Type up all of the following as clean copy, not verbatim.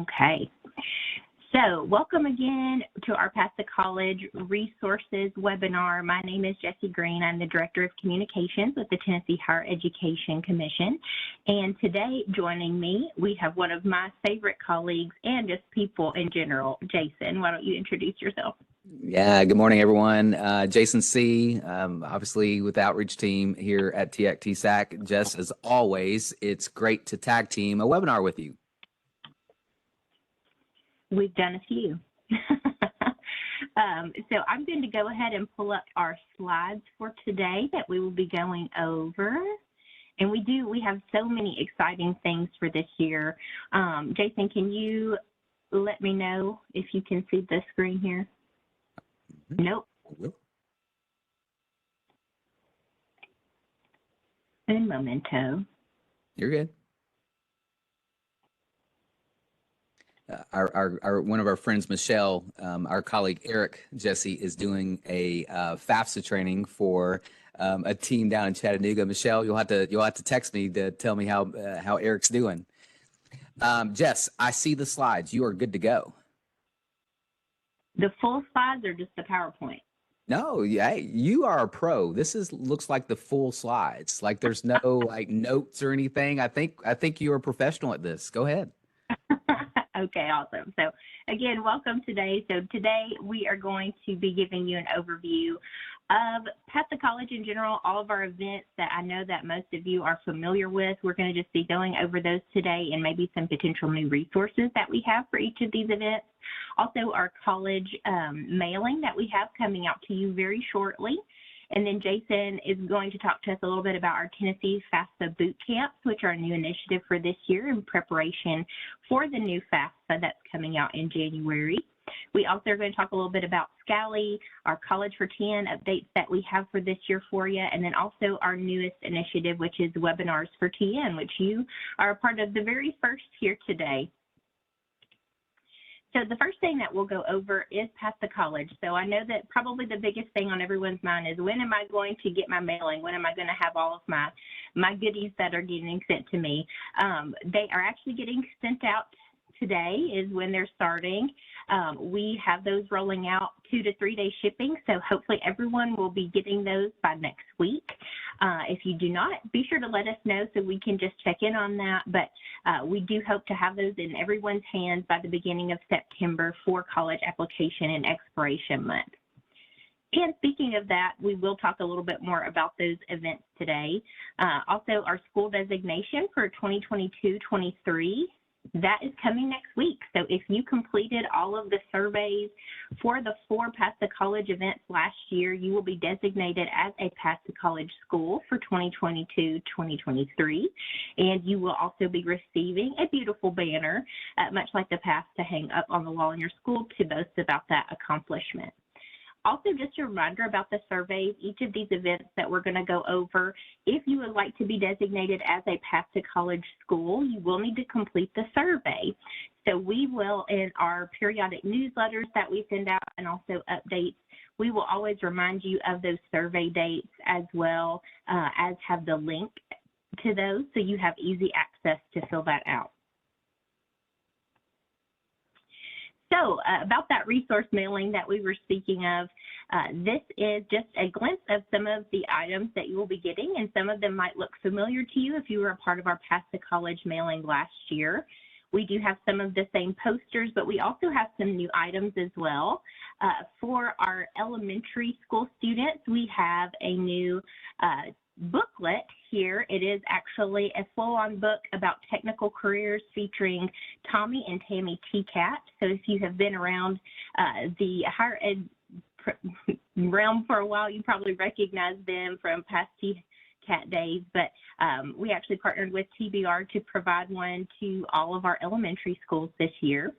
Okay. So welcome again to our FAFSA College Resources webinar. My name is Jessie Greene. I'm the Director of Communications with the Tennessee Higher Education Commission. And today joining me, we have one of my favorite colleagues and just people in general, Jason. Why don't you introduce yourself? Yeah, good morning, everyone. Jason Seay, obviously with the outreach team here at TSAC. Jess, as always, it's great to tag team a webinar with you. We've done a few. So I'm going to go ahead and pull up our slides for today that we will be going over. And we have so many exciting things for this year. Jason, can you let me know if you can see the screen here? Mm-hmm. Nope. Un momento. You're good. One of our friends, Michelle, our colleague Eric Jessie, is doing a FAFSA training for a team down in Chattanooga. Michelle, you'll have to text me to tell me how Eric's doing. Jess, I see the slides. You are good to go. The full slides or just the PowerPoint? No, yeah, you are a pro. This looks like the full slides. Like there's no like notes or anything. I think you are a professional at this. Go ahead. Okay, awesome. So again, welcome today. So today we are going to be giving you an overview of FAFSA College in general, all of our events that I know that most of you are familiar with. We're going to just be going over those today and maybe some potential new resources that we have for each of these events. Also, our college mailing that we have coming out to you very shortly. And then Jason is going to talk to us a little bit about our Tennessee FAFSA boot camps, which are a new initiative for this year in preparation for the new FAFSA that's coming out in January. We also are going to talk a little bit about Scally, our College for 10 updates that we have for this year for you, and then also our newest initiative, which is Webinars for TN, which you are a part of the very first here today. So the first thing that we'll go over is FAFSA College. So I know that probably the biggest thing on everyone's mind is when am I going to get my mailing? When am I going to have all of my goodies that are getting sent to me? They are actually getting sent out today is when they're starting. We have those rolling out 2 to 3 day shipping. So hopefully everyone will be getting those by next week. If you do not, be sure to let us know so we can just check in on that. But we do hope to have those in everyone's hands by the beginning of September for college application and expiration month. And speaking of that, we will talk a little bit more about those events today. Also, our school designation for 2022-23. That is coming next week. So if you completed all of the surveys for the 4 FAFSA College events last year, you will be designated as a FAFSA College school for 2022-2023. And you will also be receiving a beautiful banner, much like the past, to hang up on the wall in your school to boast about that accomplishment. Also, just a reminder about the surveys, each of these events that we're going to go over, if you would like to be designated as a FAFSA College school, you will need to complete the survey. So we will, in our periodic newsletters that we send out and also updates, we will always remind you of those survey dates as well as have the link to those so you have easy access to fill that out. So about that resource mailing that we were speaking of, this is just a glimpse of some of the items that you will be getting, and some of them might look familiar to you if you were a part of our FAFSA College mailing last year. We do have some of the same posters, but we also have some new items as well. For our elementary school students, we have a new booklet here. It is actually a flow-on book about technical careers featuring Tommy and Tammy TCAT. So if you have been around the higher ed realm for a while, you probably recognize them from past TCAT days, but we actually partnered with TBR to provide one to all of our elementary schools this year.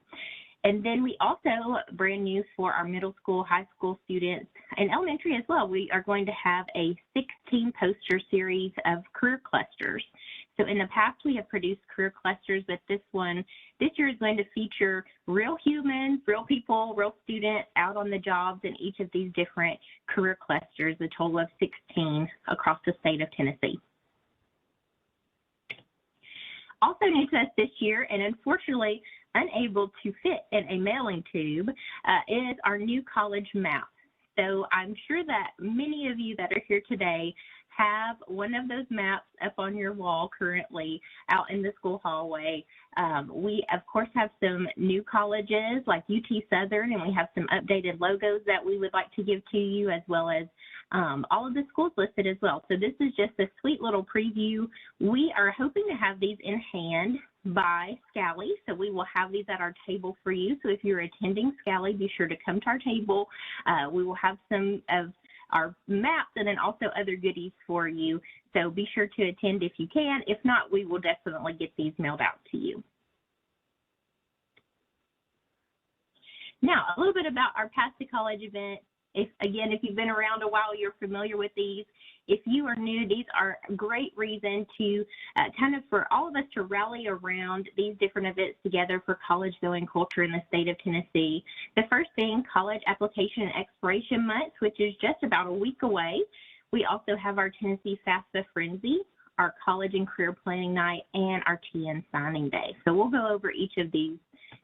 And then we also, brand new for our middle school, high school students, and elementary as well, we are going to have a 16 poster series of career clusters. So in the past, we have produced career clusters, but this year is going to feature real humans, real people, real students out on the jobs in each of these different career clusters, a total of 16 across the state of Tennessee. Also new to us this year, and unfortunately, unable to fit in a mailing tube is our new college map. So I'm sure that many of you that are here today have one of those maps up on your wall currently out in the school hallway. We, of course, have some new colleges like UT Southern, and we have some updated logos that we would like to give to you, as well as all of the schools listed as well. So this is just a sweet little preview. We are hoping to have these in hand by Scally, so we will have these at our table for you. So if you're attending Scally, be sure to come to our table. We will have some of our maps and then also other goodies for you. So be sure to attend if you can. If not, we will definitely get these mailed out to you. Now, a little bit about our Path to College event. If you've been around a while, you're familiar with these. If you are new, these are a great reason to for all of us to rally around these different events together for college-going culture in the state of Tennessee. The first being College Application and Exploration Month, which is just about a week away. We also have our Tennessee FAFSA Frenzy, our College and Career Planning Night, and our TN Signing Day. So we'll go over each of these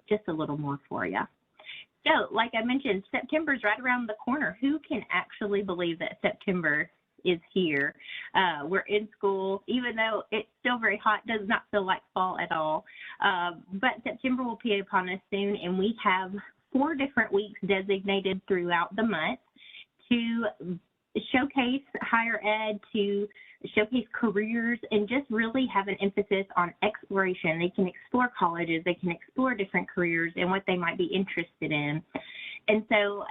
just a little more for you. So, like I mentioned, September's right around the corner. Who can actually believe that September is here? We're in school, even though it's still very hot, does not feel like fall at all. But September will be upon us soon, and we have 4 different weeks designated throughout the month to showcase higher ed, to showcase careers, and just really have an emphasis on exploration. They can explore colleges, they can explore different careers and what they might be interested in. And so,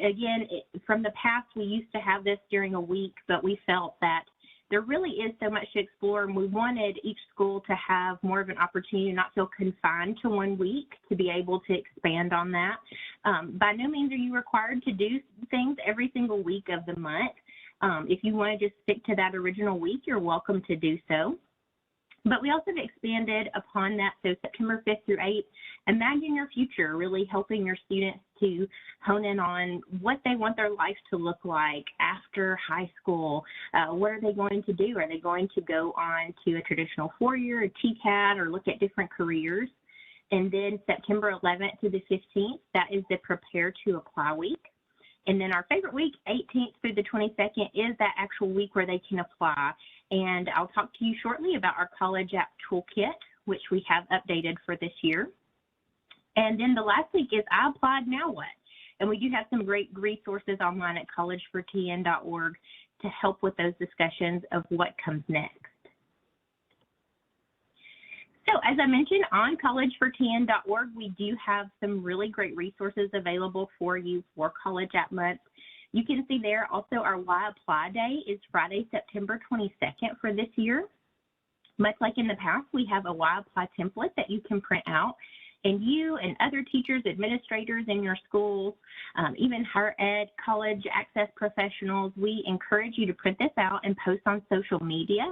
again, from the past, we used to have this during a week, but we felt that there really is so much to explore, and we wanted each school to have more of an opportunity to not feel confined to 1 week, to be able to expand on that. By no means are you required to do things every single week of the month. If you want to just stick to that original week, you're welcome to do so. But we also expanded upon that, so September 5th through 8th, Imagine Your Future, really helping your students to hone in on what they want their life to look like after high school. What are they going to do? Are they going to go on to a traditional 4-year, a TCAT, or look at different careers? And then September 11th to the 15th, that is the Prepare to Apply week. And then our favorite week, 18th through the 22nd, is that actual week where they can apply. And I'll talk to you shortly about our College App Toolkit, which we have updated for this year. And then the last week is I Applied, Now What? And we do have some great resources online at collegefortn.org to help with those discussions of what comes next. So as I mentioned, on collegefortn.org, we do have some really great resources available for you for College App Month. You can see there also our Why Apply Day is Friday, September 22nd for this year. Much like in the past, we have a Why Apply template that you can print out. And you and other teachers, administrators in your schools, even higher ed, college access professionals, we encourage you to print this out and post on social media.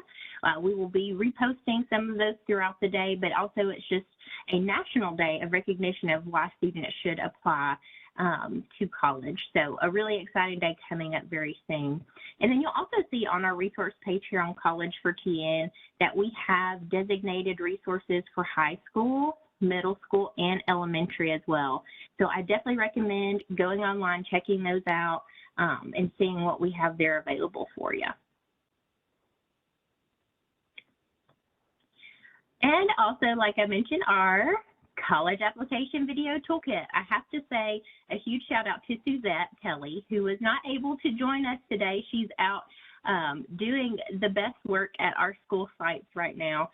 We will be reposting some of those throughout the day, but also it's just a national day of recognition of why students should apply to college. So a really exciting day coming up very soon. And then you'll also see on our resource page here on College for TN that we have designated resources for high school, middle school, and elementary as well. So I definitely recommend going online, checking those out, and seeing what we have there available for you. And also, like I mentioned, our College Application Video Toolkit. I have to say a huge shout out to Suzette Kelly, who is not able to join us today. She's out doing the best work at our school sites right now.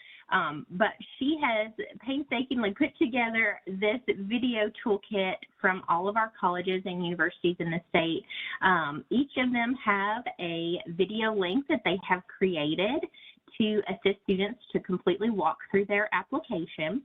But she has painstakingly put together this video toolkit from all of our colleges and universities in the state. Each of them have a video link that they have created to assist students to completely walk through their application.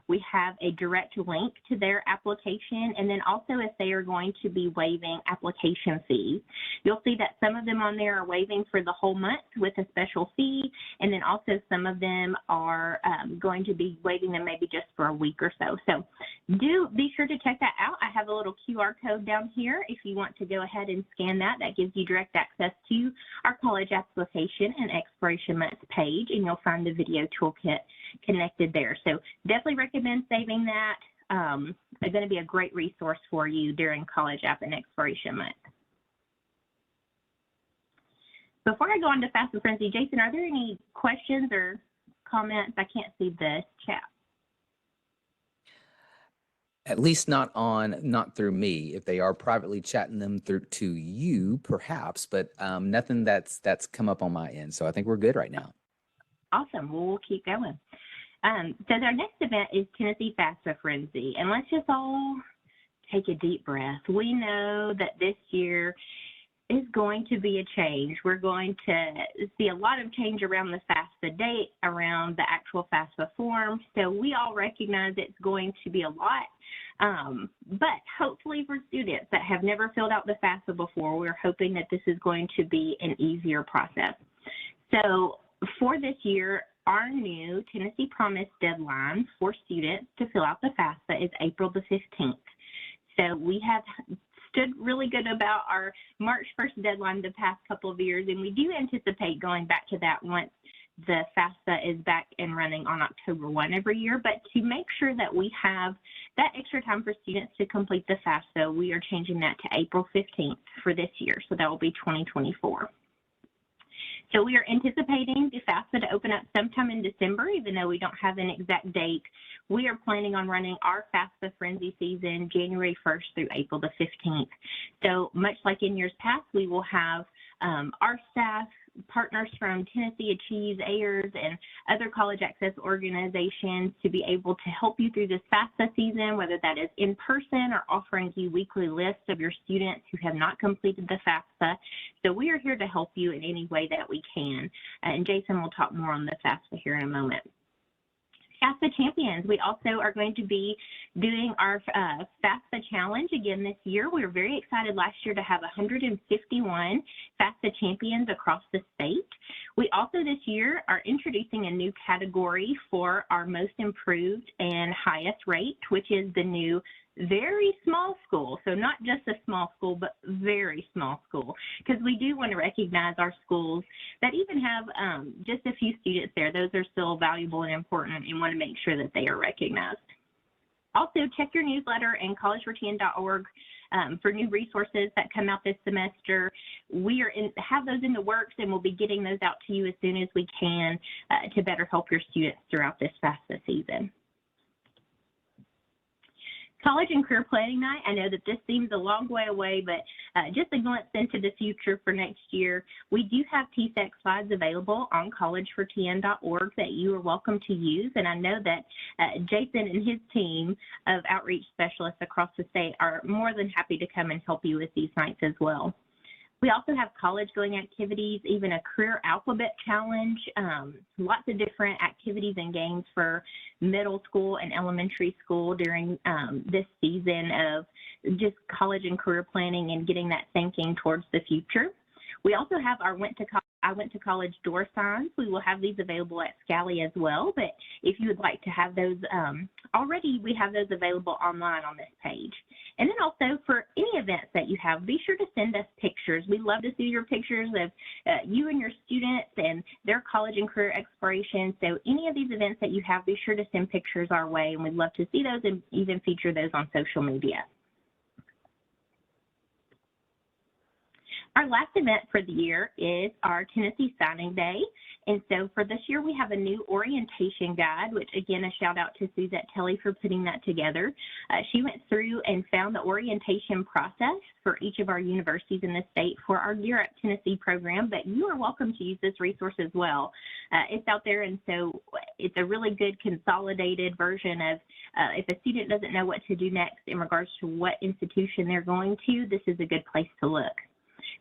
We have a direct link to their application, and then also if they are going to be waiving application fees. You'll see that some of them on there are waiving for the whole month with a special fee, and then also some of them are going to be waiving them maybe just for a week or so. So do be sure to check that out. I have a little QR code down here if you want to go ahead and scan that. That gives you direct access to our College Application and Exploration Month page, and you'll find the video toolkit connected there. So definitely recommend recommend saving that. It's going to be a great resource for you during College App and Exploration Month. Before I go on to FAFSA Frenzy, Jason, are there any questions or comments? I can't see the chat. At least not through me. If they are privately chatting them through to you, perhaps, but nothing that's come up on my end. So I think we're good right now. Awesome. Well, we'll keep going. So our next event is Tennessee FAFSA Frenzy, and let's just all take a deep breath. We know that this year is going to be a change. We're going to see a lot of change around the FAFSA date, around the actual FAFSA form. So we all recognize it's going to be a lot. But hopefully for students that have never filled out the FAFSA before, we're hoping that this is going to be an easier process. So for this year, our new Tennessee Promise deadline for students to fill out the FAFSA is April the 15th. So we have stood really good about our March 1st deadline the past couple of years, and we do anticipate going back to that once the FAFSA is back and running on October 1 every year. But to make sure that we have that extra time for students to complete the FAFSA, we are changing that to April 15th for this year. So that will be 2024. So we are anticipating the FAFSA to open up sometime in December, even though we don't have an exact date. We are planning on running our FAFSA Frenzy season January 1st through April the 15th. So much like in years past, we will have our staff, partners from Tennessee Achieves, AIRS, and other college access organizations to be able to help you through this FAFSA season, whether that is in person or offering you weekly lists of your students who have not completed the FAFSA. So we are here to help you in any way that we can. And Jason will talk more on the FAFSA here in a moment. FAFSA Champions, we also are going to be doing our FAFSA Challenge again this year. We were very excited last year to have 151 FAFSA Champions across the state. We also this year are introducing a new category for our most improved and highest rate, which is the new very small school. So not just a small school, but very small school, because we do want to recognize our schools that even have just a few students there. Those are still valuable and important, and want to make sure that they are recognized. Also, check your newsletter and collegefortn.org for new resources that come out this semester. We have those in the works, and we'll be getting those out to you as soon as we can to better help your students throughout this FAFSA season. College and Career Planning Night. I know that this seems a long way away, but just a glimpse into the future for next year. We do have TSAC slides available on collegefortn.org that you are welcome to use. And I know that Jason and his team of outreach specialists across the state are more than happy to come and help you with these nights as well. We also have college-going activities, even a career alphabet challenge, lots of different activities and games for middle school and elementary school during this season of just college and career planning and getting that thinking towards the future. We also have our I went to college door signs. We will have these available at Scally as well, but if you would like to have those already, we have those available online on this page. And then also for any events that you have, be sure to send us pictures. We love to see your pictures of you and your students and their college and career exploration. So any of these events that you have, be sure to send pictures our way, and we'd love to see those and even feature those on social media. Our last event for the year is our Tennessee Signing Day. And so for this year, we have a new orientation guide, which again, a shout out to Suzette Telly for putting that together. She went through and found the orientation process for each of our universities in the state for our Gear Up Tennessee program, but you are welcome to use this resource as well. It's out there, and so it's a really good consolidated version of if a student doesn't know what to do next in regards to what institution they're going to, this is a good place to look.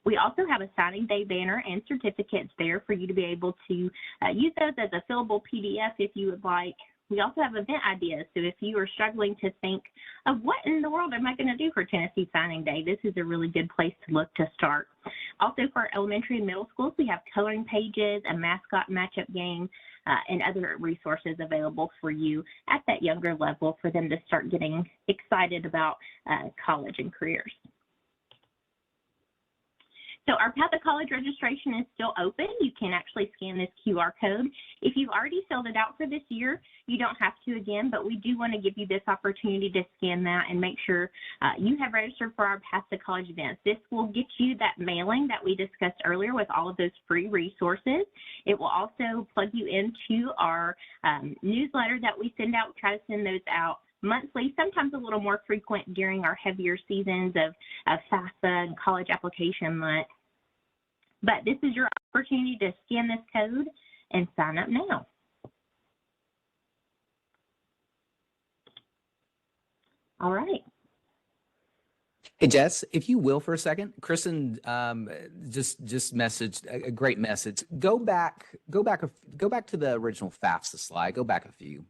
We also have a signing day banner and certificates there for you to be able to use those as a fillable PDF if you would like. We also have event ideas, so if you are struggling to think of what in the world am I going to do for Tennessee Signing Day, this is a really good place to look to start. Also for our elementary and middle schools, we have coloring pages, a mascot matchup game, and other resources available for you at that younger level for them to start getting excited about college and careers. So our Path to College registration is still open. You can actually scan this QR code. If you've already filled it out for this year, you don't have to again, but we do want to give you this opportunity to scan that and make sure you have registered for our Path to College events. This will get you that mailing that we discussed earlier with all of those free resources. It will also plug you into our newsletter that we send out. We try to send those out monthly, sometimes a little more frequent during our heavier seasons of FAFSA and college application month. But this is your opportunity to scan this code and sign up now. All right. Hey, Jess, if you will for a second, Kristen just messaged a great message. Go back to the original FAFSA slide. Go back a few.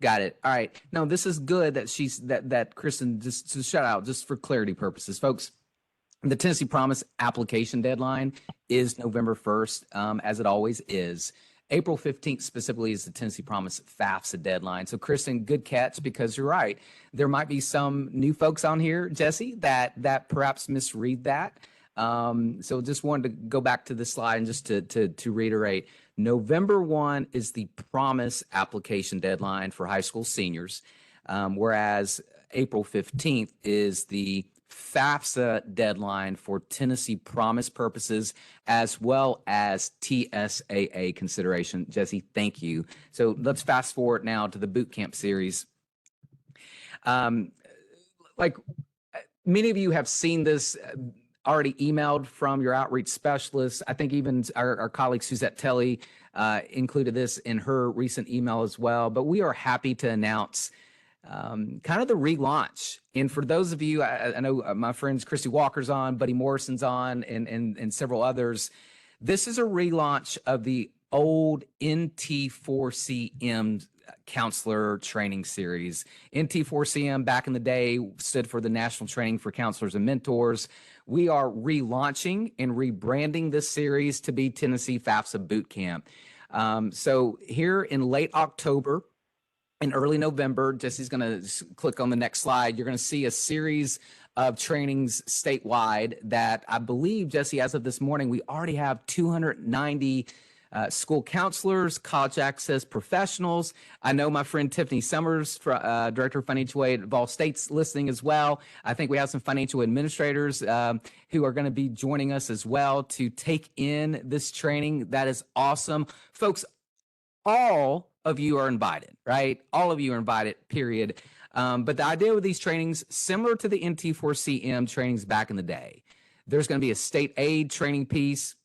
Got it. All right. No, this is good that that Kristen, just to shout out, just for clarity purposes, folks. The Tennessee Promise application deadline is November 1st, as it always is. April 15th specifically is the Tennessee Promise FAFSA deadline. So, Kristen, good catch, because you're right. There might be some new folks on here, Jessie, that perhaps misread that. So just wanted to go back to the slide and just to reiterate, November 1 is the Promise application deadline for high school seniors, whereas April 15th is the FAFSA deadline for Tennessee Promise purposes, as well as TSAA consideration. Jessie, thank you. So let's fast forward now to the boot camp series. Like many of you have seen this already emailed from your outreach specialist. I think even our colleague Suzette Telly included this in her recent email as well. But we are happy to announce kind of the relaunch. And for those of you, I know my friends Christy Walker's on, Buddy Morrison's on, and several others. This is a relaunch of the old NT4CM counselor training series. NT4CM back in the day stood for the National Training for Counselors and Mentors. We are relaunching and rebranding this series to be Tennessee FAFSA Boot Camp. So here in late October, in early November, Jessie's going to click on the next slide. You're going to see a series of trainings statewide that I believe, Jessie, as of this morning, we already have 290 school counselors, college access professionals. I know my friend Tiffany Summers, Director of Financial Aid at Vol State's listening as well. I think we have some financial administrators who are going to be joining us as well to take in this training. That is awesome. Folks, all of you are invited, right? All of you are invited, period. But the idea with these trainings, similar to the NT4CM trainings back in the day, there's going to be a state aid training piece.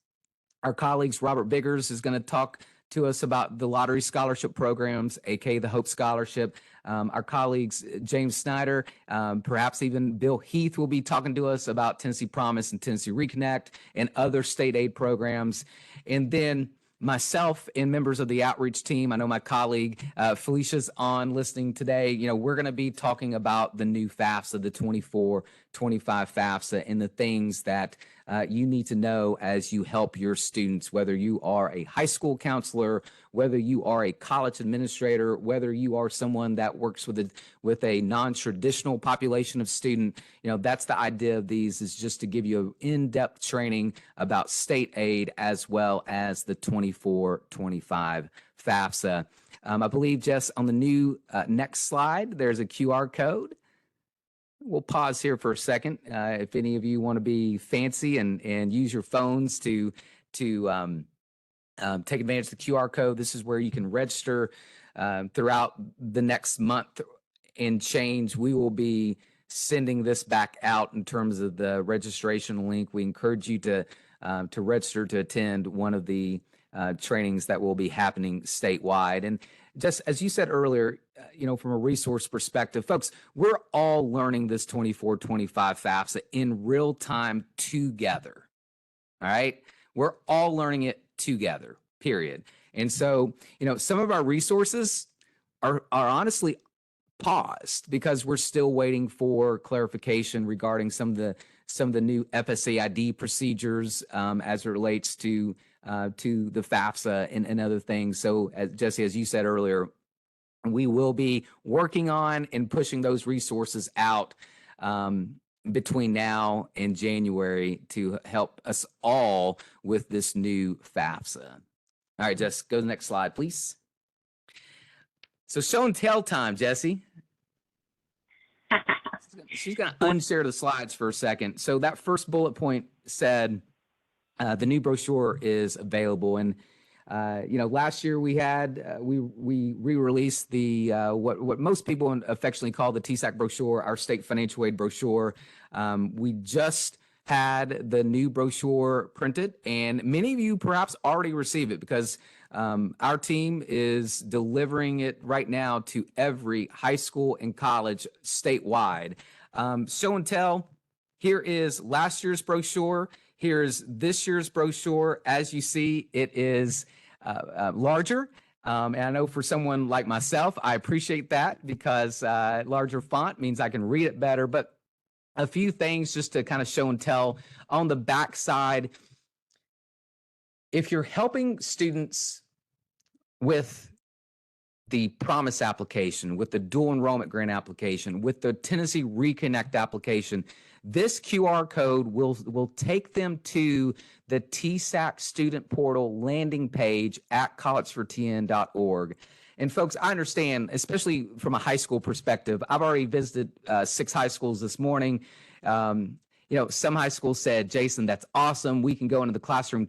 Our colleagues, Robert Biggers, is going to talk to us about the lottery scholarship programs, aka the Hope Scholarship. Our colleagues, James Snyder, perhaps even Bill Heath, will be talking to us about Tennessee Promise and Tennessee Reconnect and other state aid programs. And then myself and members of the outreach team, I know my colleague Felicia's on listening today. You know, we're going to be talking about the new FAFSA, the 24-25 FAFSA, and the things that you need to know as you help your students, whether you are a high school counselor, whether you are a college administrator, whether you are someone that works with a non-traditional population of student. You know, that's the idea of these, is just to give you in-depth training about state aid as well as the 24-25 FAFSA. I believe, Jess, on the new next slide, there's a QR code. We'll pause here for a second. If any of you want to be fancy and use your phones to take advantage of the QR code, this is where you can register throughout the next month and change. We will be sending this back out in terms of the registration link. We encourage you to register to attend one of the trainings that will be happening statewide. And just as you said earlier, you know, from a resource perspective, folks, we're all learning this 24-25 FAFSA in real time together. All right. We're all learning it together, period. And so, you know, some of our resources are honestly paused because we're still waiting for clarification regarding some of the new FAFSA ID procedures as it relates to the FAFSA and other things. So, as Jessie, as you said earlier, we will be working on and pushing those resources out between now and January to help us all with this new FAFSA. All right, Jess, go to the next slide, please. So show and tell time, Jessie. She's going to unshare the slides for a second. So that first bullet point said the new brochure is available. And, last year we had, we re-released the, what most people affectionately call the TSAC brochure, our state financial aid brochure. We just had the new brochure printed, and many of you perhaps already received it because our team is delivering it right now to every high school and college statewide. Show and tell, here is last year's brochure. Here's this year's brochure. As you see, it is larger. And I know for someone like myself, I appreciate that because larger font means I can read it better. But a few things just to kind of show and tell on the back side. If you're helping students with the Promise application, with the dual enrollment grant application, with the Tennessee Reconnect application, this QR code will take them to the TSAC student portal landing page at collegefortn.org. And folks, I understand, especially from a high school perspective, I've already visited 6 high schools this morning. Some high schools said, Jason, that's awesome. We can go into the classroom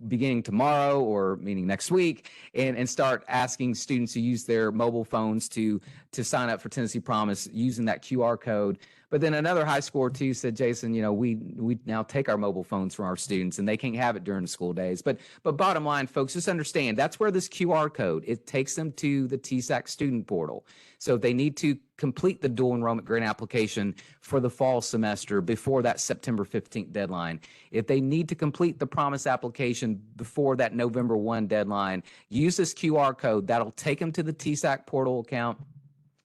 beginning tomorrow, or meaning next week, and start asking students to use their mobile phones to sign up for Tennessee Promise using that QR code. But then another high school or two said, Jason, we now take our mobile phones from our students and they can't have it during the school days. But bottom line, folks, just understand that's where this QR code, it takes them to the TSAC student portal. So they need to complete the dual enrollment grant application for the fall semester before that September 15th deadline. If they need to complete the Promise application before that November 1 deadline, use this QR code. That'll take them to the TSAC portal account,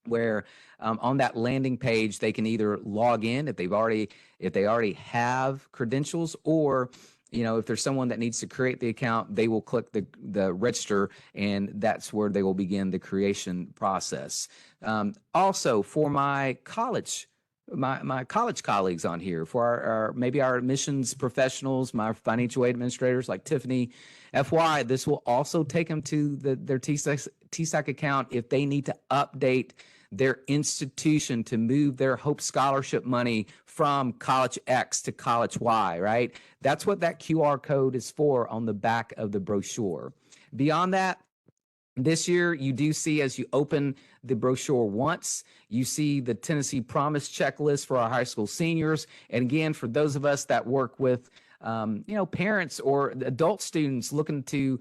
where on that landing page they can either log in if they already have credentials, or if there's someone that needs to create the account, they will click the register, and that's where they will begin the creation process. Also, for my college colleagues on here, for maybe our admissions professionals, my financial aid administrators like Tiffany, FY, this will also take them to their TSAC account if they need to update their institution to move their Hope Scholarship money from College X to College Y, right? That's what that QR code is for on the back of the brochure. Beyond that, this year, you do see, as you open the brochure once, you see the Tennessee Promise checklist for our high school seniors. And again, for those of us that work with parents or adult students looking to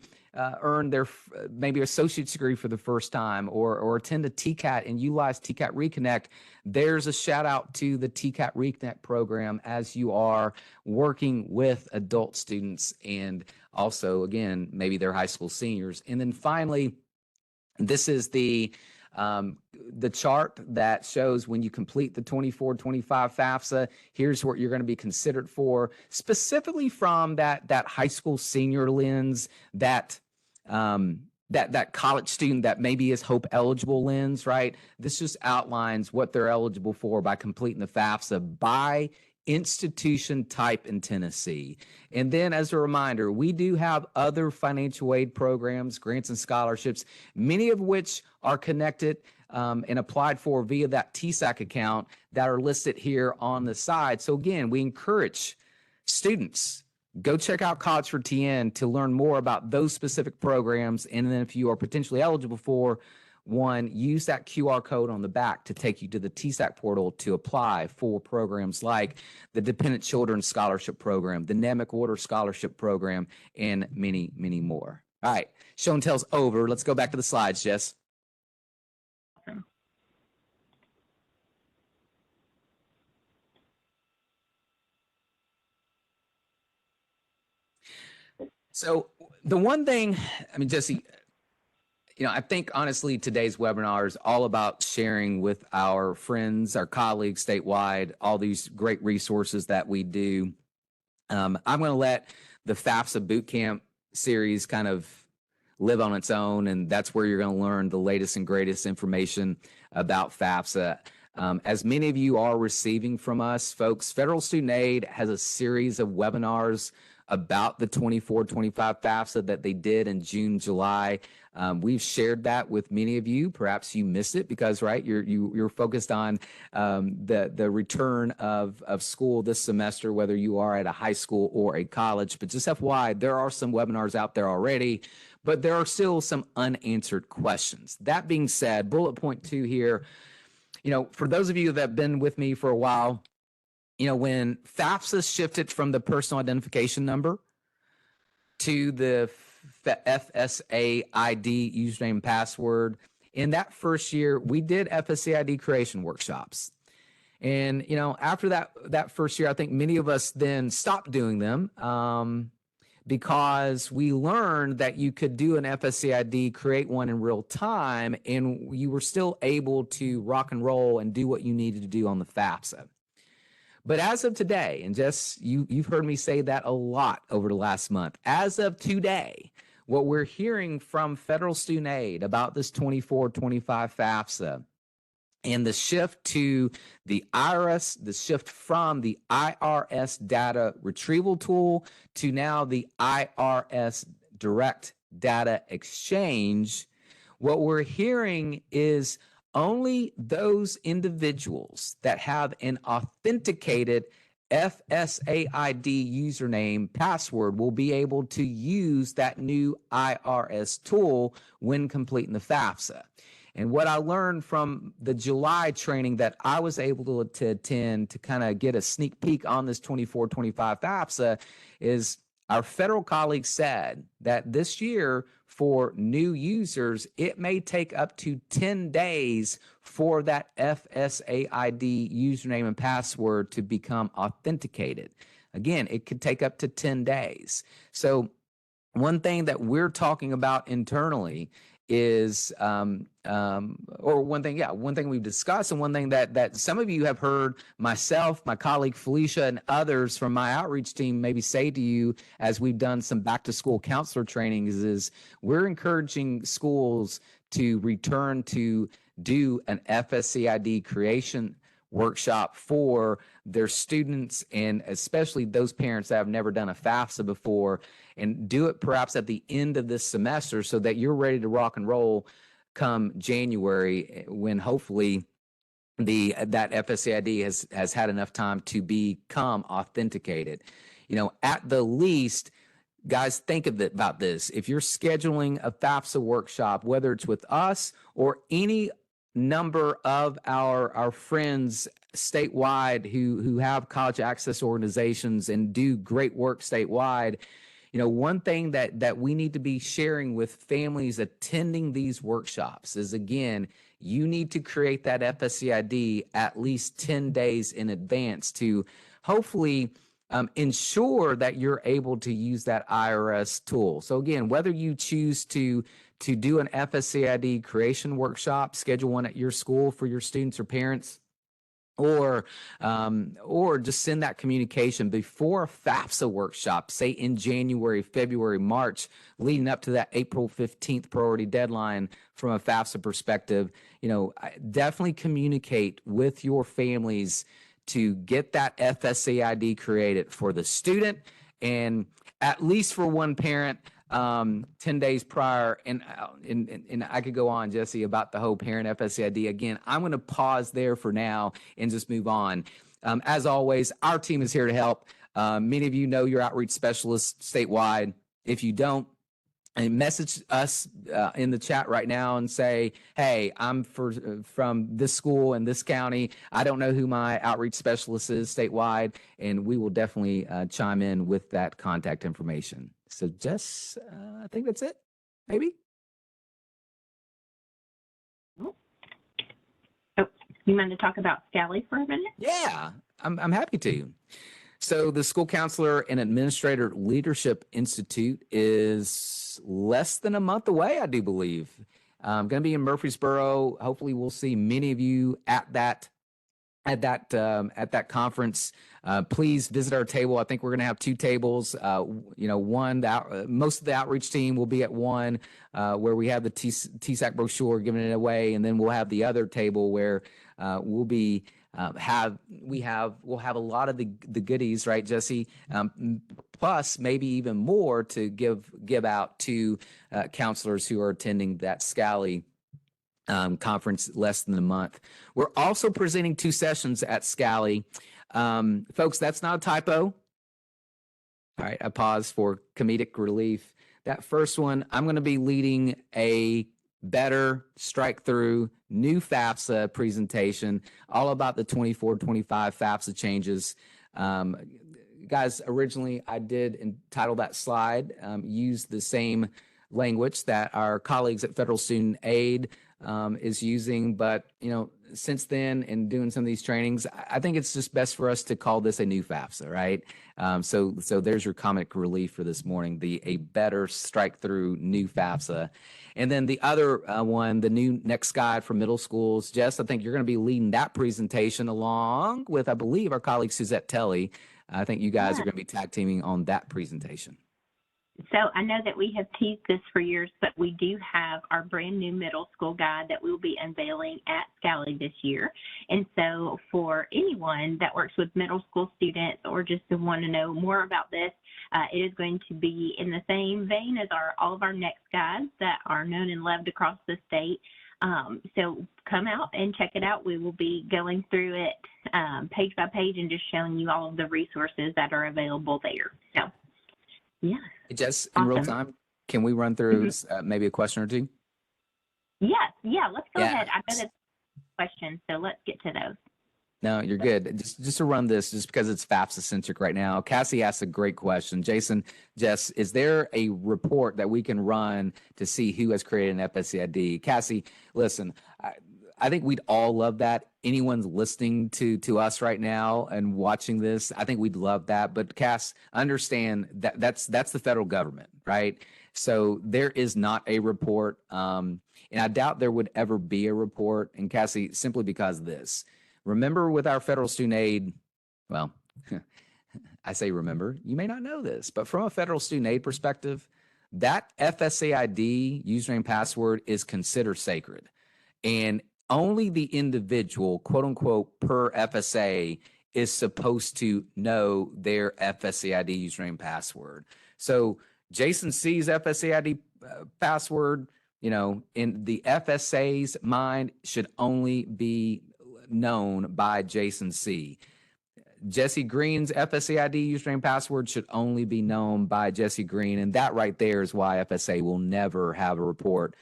earn their maybe associate's degree for the first time, or attend a TCAT and utilize TCAT Reconnect, there's a shout out to the TCAT Reconnect program as you are working with adult students and also, again, maybe they're high school seniors. And then finally, this is the chart that shows when you complete the 24-25 FAFSA, here's what you're going to be considered for, specifically from that high school senior lens, that college student that maybe is Hope eligible lens, right? This just outlines what they're eligible for by completing the FAFSA by institution type in Tennessee. And then, as a reminder, we do have other financial aid programs, grants and scholarships, many of which are connected and applied for via that TSAC account that are listed here on the side. So again, we encourage students, go check out College for TN to learn more about those specific programs. And then if you are potentially eligible for one, use that QR code on the back to take you to the TSAC portal to apply for programs like the Dependent Children Scholarship Program, the NEMIC Order Scholarship Program, and many, many more. All right, show and tell's over. Let's go back to the slides, Jess. So the one thing, Jessie, I think honestly today's webinar is all about sharing with our friends, our colleagues statewide, all these great resources that we do. I'm going to let the FAFSA Bootcamp series kind of live on its own, and that's where you're going to learn the latest and greatest information about FAFSA. As many of you are receiving from us, folks, Federal Student Aid has a series of webinars about the 24-25 FAFSA that they did in June, July. We've shared that with many of you. Perhaps you missed it because, right, you're focused on the return of school this semester, whether you are at a high school or a college. But just FYI, there are some webinars out there already, but there are still some unanswered questions. That being said, bullet point 2 here, for those of you that have been with me for a while, when FAFSA shifted from the personal identification number to the FAFSA ID username and password, in that first year, we did FAFSA ID creation workshops. And, after that first year, I think many of us then stopped doing them because we learned that you could do an FAFSA ID, create one in real time, and you were still able to rock and roll and do what you needed to do on the FAFSA. But as of today, and Jess, you've heard me say that a lot over the last month, as of today, what we're hearing from Federal Student Aid about this 24-25 FAFSA and the shift to the IRS, the shift from the IRS data retrieval tool to now the IRS direct data exchange, what we're hearing is only those individuals that have an authenticated FAFSA ID username password will be able to use that new IRS tool when completing the FAFSA. And what I learned from the July training that I was able to attend to kind of get a sneak peek on this 24-25 FAFSA is our federal colleagues said that this year for new users, it may take up to 10 days for that FAFSA ID username and password to become authenticated. Again, it could take up to 10 days. So one thing that we're talking about internally is one thing we've discussed, and one thing that some of you have heard myself, my colleague Felicia, and others from my outreach team maybe say to you as we've done some back to school counselor trainings is we're encouraging schools to return to do an FAFSA ID creation workshop for their students, and especially those parents that have never done a FAFSA before, and do it perhaps at the end of this semester so that you're ready to rock and roll come January, when hopefully that FAFSA ID has had enough time to become authenticated. At the least, guys, think about this. If you're scheduling a FAFSA workshop, whether it's with us or any number of our friends statewide who have college access organizations and do great work statewide, one thing that we need to be sharing with families attending these workshops is, again, you need to create that FAFSA ID at least 10 days in advance to hopefully ensure that you're able to use that IRS tool. So again, whether you choose to do an FAFSA ID creation workshop, schedule one at your school for your students or parents, or just send that communication before a FAFSA workshop, say in January, February, March, leading up to that April 15th priority deadline from a FAFSA perspective, definitely communicate with your families to get that FAFSA ID created for the student, and at least for one parent, 10 days prior. And I could go on, Jessie, about the whole parent FAFSA ID. Again, I'm going to pause there for now and just move on. As always, our team is here to help. Many of you know your outreach specialists statewide. If you don't, and message us in the chat right now and say, hey, I'm from this school in this county. I don't know who my outreach specialist is statewide, and we will definitely chime in with that contact information. So Jess, I think that's it, maybe? Oh, you mind to talk about Scally for a minute? Yeah, I'm happy to. So the School Counselor and Administrator Leadership Institute is less than a month away, I do believe. I'm going to be in Murfreesboro. Hopefully we'll see many of you at that at that conference. Please visit our table. I think we're going to have 2 tables. One, most of the outreach team will be at one, where we have the TSAC brochure, giving it away, and then we'll have the other table where we'll be we'll have a lot of the goodies, right, Jessie? Plus maybe even more to give out to counselors who are attending that Scally conference less than a month. We're also presenting 2 sessions at Scally. Folks, that's not a typo. All right, I pause for comedic relief. That first one, I'm going to be leading a better strike through new FAFSA presentation, all about the 24-25 FAFSA changes. Guys, originally I did entitle that slide, use the same language that our colleagues at Federal Student Aid is using, but since then, and doing some of these trainings, I think it's just best for us to call this a new FAFSA, right? So there's your comic relief for this morning, a better strike through new FAFSA. And then the other one, the new next guide for middle schools. Jess, I think you're going to be leading that presentation along with, I believe, our colleague Suzette Telly. I think you guys are going to be tag teaming on that presentation. So I know that we have teased this for years, but we do have our brand new middle school guide that we'll be unveiling at Scally this year. And so for anyone that works with middle school students or just to want to know more about this, it is going to be in the same vein as all of our next guides that are known and loved across the state. So come out and check it out. We will be going through it page by page and just showing you all of the resources that are available there. So, yeah. Jess, in real time, can we run through maybe a question or two? Yes. Yeah, let's go ahead. I know that's a question, so let's get to those. No, you're good. Just to run this, just because it's FAFSA-centric right now, Cassie asked a great question. Jason, Jess, is there a report that we can run to see who has created an FAFSA ID? Cassie, listen, I think we'd all love that. Anyone's listening to us right now and watching this, I think we'd love that. But Cass, understand that that's the federal government, right? So there is not a report, and I doubt there would ever be a report. And Cassie, simply because of this. Remember with our federal student aid, well, I say remember, you may not know this, but from a federal student aid perspective, that FAFSA ID username password is considered sacred. And only the individual, quote unquote, per FSA is supposed to know their FAFSA ID username password. So Jason C's FAFSA ID password, in the FSA's mind should only be known by Jason C. Jessie Greene's FAFSA ID username password should only be known by Jessie Greene. And that right there is why FSA will never have a report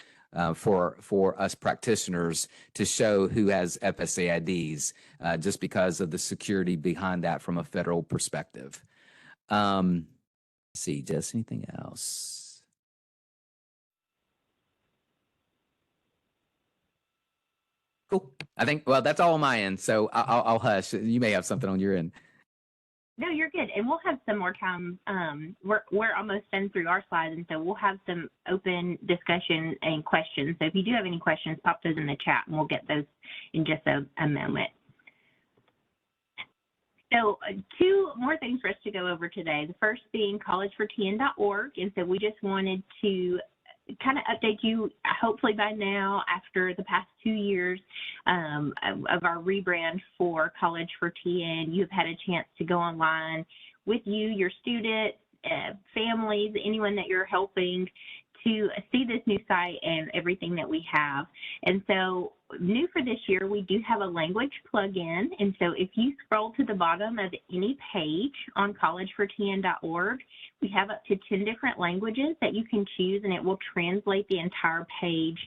for us practitioners to show who has FAFSA IDs, just because of the security behind that from a federal perspective. Let's see, Jess, anything else? Cool. I think, well, that's all on my end, so I'll hush. You may have something on your end. No, you're good. And we'll have some more time. We're almost done through our slides, and so we'll have some open discussion and questions. So if you do have any questions, pop those in the chat, and we'll get those in just a moment. So 2 more things for us to go over today. The first being collegefortn.org. And so we just wanted to kind of update you, hopefully by now, after the past 2 years of our rebrand for College for TN, you've had a chance to go online with your students, families, anyone that you're helping, to see this new site and everything that we have. And so new for this year, we do have a language plugin. And so if you scroll to the bottom of any page on collegefortn.org, we have up to 10 different languages that you can choose, and it will translate the entire page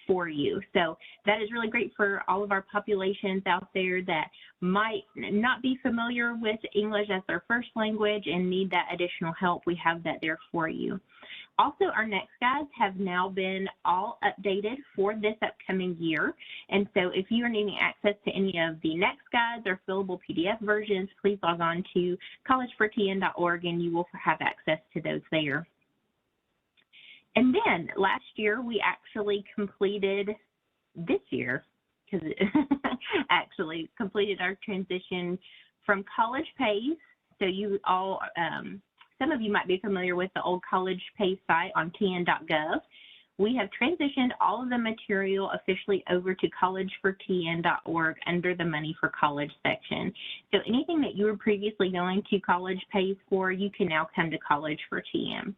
for you. So that is really great for all of our populations out there that might not be familiar with English as their first language and need that additional help. We have that there for you. Also, our next guides have now been all updated for this upcoming year. And so if you are needing access to any of the next guides or fillable PDF versions, please log on to collegefortn.org and you will have access to those there. And then last year, we actually completed this year. because it actually completed our transition from college pays. So you all, some of you might be familiar with the old college pay site on tn.gov. We have transitioned all of the material officially over to collegefortn.org under the Money for College section. So anything that you were previously going to college pays for, you can now come to College for TN.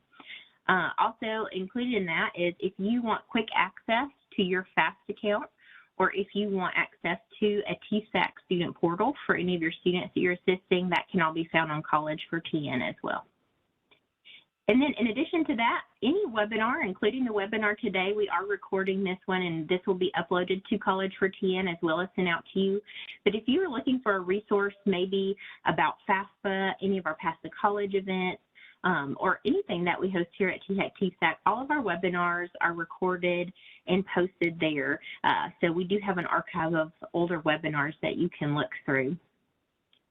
Also included in that is if you want quick access to your FAFSA account, or if you want access to a TSAC student portal for any of your students that you're assisting, that can all be found on College for TN as well. And then in addition to that, any webinar, including the webinar today, we are recording this one, and this will be uploaded to College for TN as well as sent out to you. But if you are looking for a resource maybe about FAFSA, any of our Past the College events, or anything that we host here at TSAC, all of our webinars are recorded and posted there. So we do have an archive of older webinars that you can look through.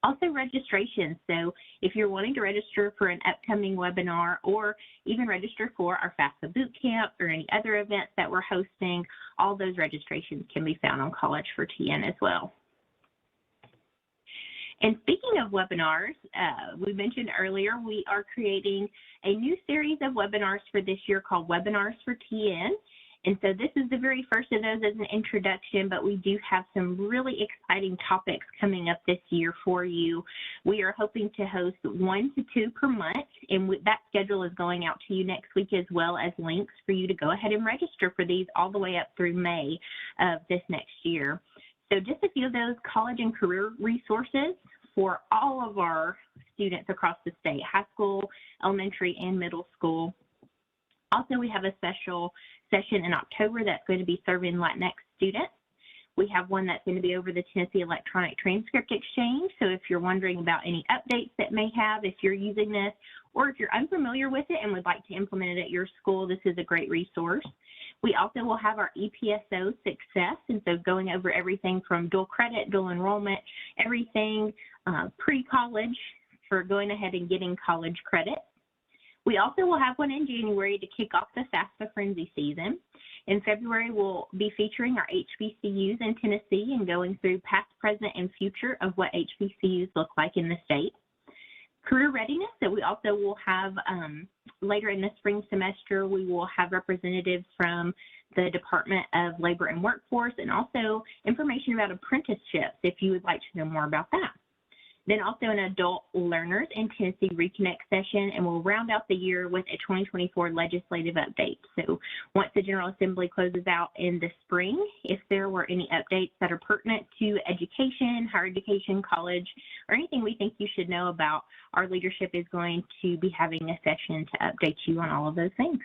Also registration. So if you're wanting to register for an upcoming webinar or even register for our FAFSA Bootcamp or any other events that we're hosting, all those registrations can be found on College for TN as well. And speaking of webinars, we mentioned earlier we are creating a new series of webinars for this year called Webinars for TN. And so this is the very first of those as an introduction, but we do have some really exciting topics coming up this year for you. We are hoping to host 1 to 2 per month, and that schedule is going out to you next week, as well as links for you to go ahead and register for these all the way up through May of this next year. So just a few of those college and career resources for all of our students across the state, high school, elementary, and middle school. Also, we have a special session in October that's going to be serving Latinx students. We have one that's going to be over the Tennessee Electronic Transcript Exchange. So if you're wondering about any updates that may have, if you're using this, or if you're unfamiliar with it and would like to implement it at your school, this is a great resource. We also will have our EPSO success, and so going over everything from dual credit, dual enrollment, everything pre-college for going ahead and getting college credit. We also will have one in January to kick off the FAFSA Frenzy season. In February, we'll be featuring our HBCUs in Tennessee and going through past, present, and future of what HBCUs look like in the state. Career readiness, that we also will have later in the spring semester, we will have representatives from the Department of Labor and Workforce, and also information about apprenticeships if you would like to know more about that. Then also an adult learners in Tennessee Reconnect session, and we'll round out the year with a 2024 legislative update. So once the General Assembly closes out in the spring, if there were any updates that are pertinent to education, higher education, college, or anything we think you should know about, our leadership is going to be having a session to update you on all of those things.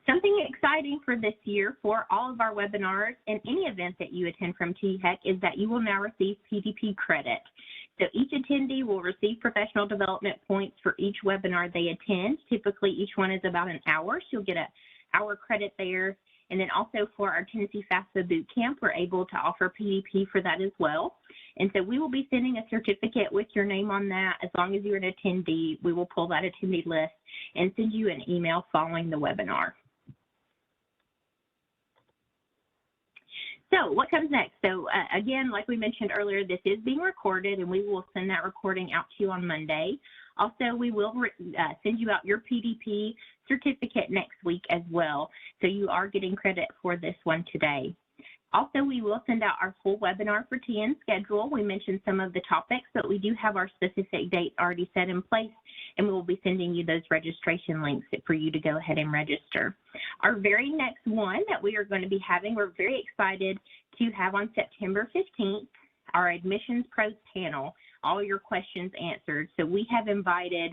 Something exciting for this year for all of our webinars and any event that you attend from THEC is that you will now receive PDP credit. So each attendee will receive professional development points for each webinar they attend. Typically, each one is about an hour, so you'll get an hour credit there. And then also for our Tennessee FAFSA Bootcamp, we're able to offer PDP for that as well. And so we will be sending a certificate with your name on that. As long as you're an attendee, we will pull that attendee list and send you an email following the webinar. So what comes next? So again, like we mentioned earlier, this is being recorded, and we will send that recording out to you on Monday. Also, we will send you out your PDP certificate next week as well. So you are getting credit for this one today. Also, we will send out our full webinar for TN schedule. We mentioned some of the topics, but we do have our specific dates already set in place, and we will be sending you those registration links for you to go ahead and register. Our very next one that we are going to be having, we're very excited to have on September 15th, our Admissions Pros panel, all your questions answered. So we have invited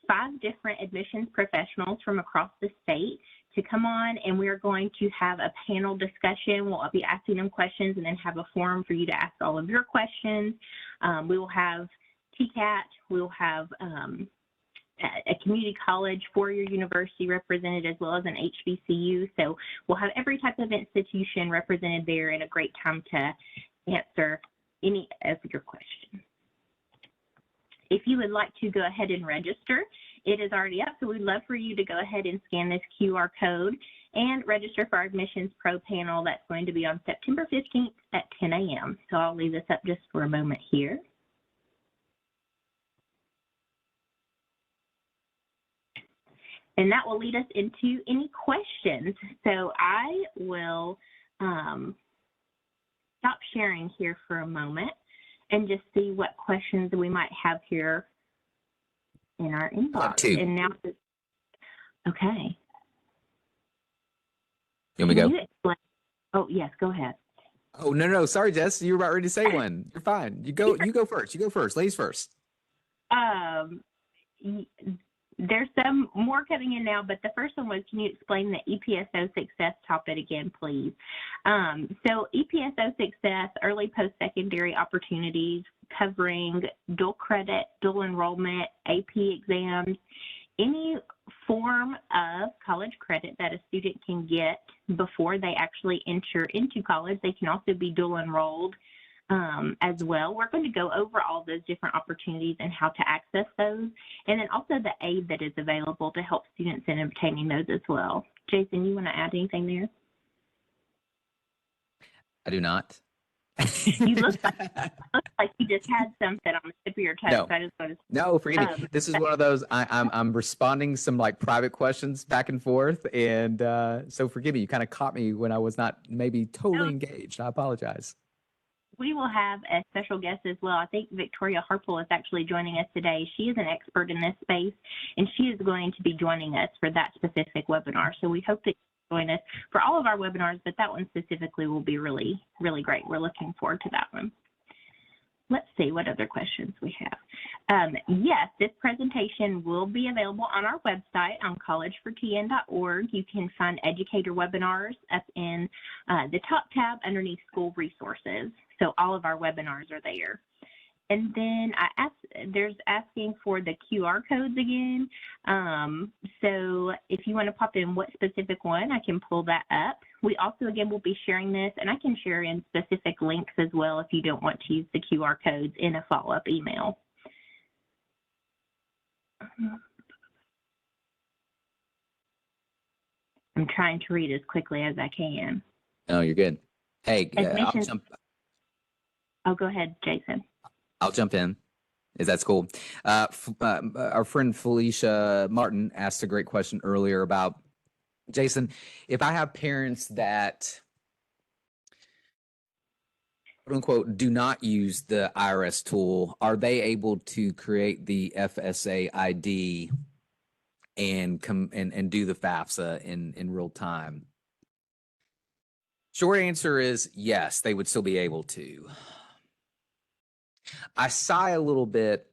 5 different admissions professionals from across the state to come on, and we are going to have a panel discussion. We'll be asking them questions and then have a forum for you to ask all of your questions. We will have TCAT, we will have a community college, 4-year university represented, as well as an HBCU. So we'll have every type of institution represented there, and a great time to answer any of your questions. If you would like to go ahead and register, it is already up, so we'd love for you to go ahead and scan this QR code and register for our Admissions Pro panel. That's going to be on September 15th at 10 a.m. So I'll leave this up just for a moment here. And that will lead us into any questions. So I will stop sharing here for a moment and just see what questions we might have here in our inbox. And now, okay. Here we go. Oh, yes, go ahead. Oh, no. Sorry, Jess. You were about ready to say one. You're fine. You go first. You go first. Ladies first. There's some more coming in now, but the first one was, can you explain the EPSO success topic again, please? So EPSO success, early post-secondary opportunities, covering dual credit, dual enrollment, AP exams, any form of college credit that a student can get before they actually enter into college. They can also be dual enrolled as well. We're going to go over all those different opportunities and how to access those, and then also the aid that is available to help students in obtaining those as well. Jason, you want to add anything there? I do not. You look like you just had something on the tip of your tongue. No, so I just wanted to, no, forget it. This is one of those, I'm responding some like private questions back and forth, and so forgive me, you kind of caught me when I was not maybe totally engaged. I apologize. We will have a special guest as well. I think Victoria Harpel is actually joining us today. She is an expert in this space, and she is going to be joining us for that specific webinar. So we hope that you join us for all of our webinars, but that one specifically will be really, really great. We're looking forward to that one. Let's see what other questions we have. Yes, this presentation will be available on our website on collegefortn.org. You can find educator webinars up in the top tab underneath school resources. So all of our webinars are there. And then there's asking for the QR codes again. So if you want to pop in what specific one, I can pull that up. We also, again, will be sharing this, and I can share in specific links as well if you don't want to use the QR codes in a follow-up email. I'm trying to read as quickly as I can. Oh, you're good. Hey, Oh, go ahead, Jason. I'll jump in. Is that cool? Our friend Felicia Martin asked a great question earlier about, Jason, if I have parents that, quote unquote, do not use the IRS tool, are they able to create the FAFSA ID and do the FAFSA in real time? Short answer is yes, they would still be able to. I sigh a little bit